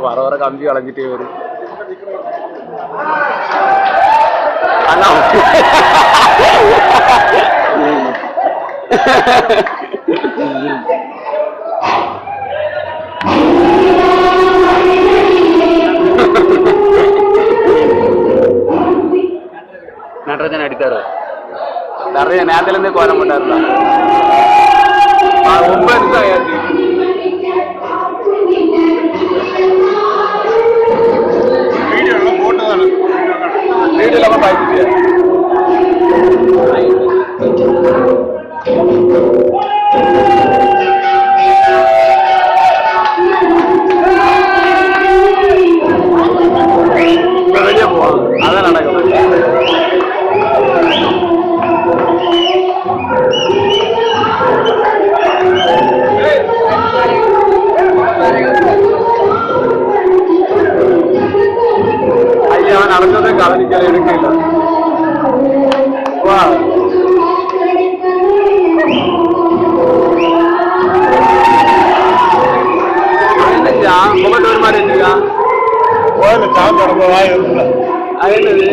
வர வர கம்பி வளைஞ்சிட்டே வரும். அண்ணா நடராஜன் அடித்தாரு. நிறைய நேரத்துல இருந்தே கோர மாட்டாருல. 9 நிமிஷம் ஆயாச்சு. வீடியோ எல்லாம் பாய்ச்சிட்டியா? வெளியே போவோம். அதான் நடக்கும். ஐயா நடந்ததை கவனிக்கல இருக்கு. வா ஒரு மாதிரி இருக்கா கோயில சாமி நடந்த வாய் என்னது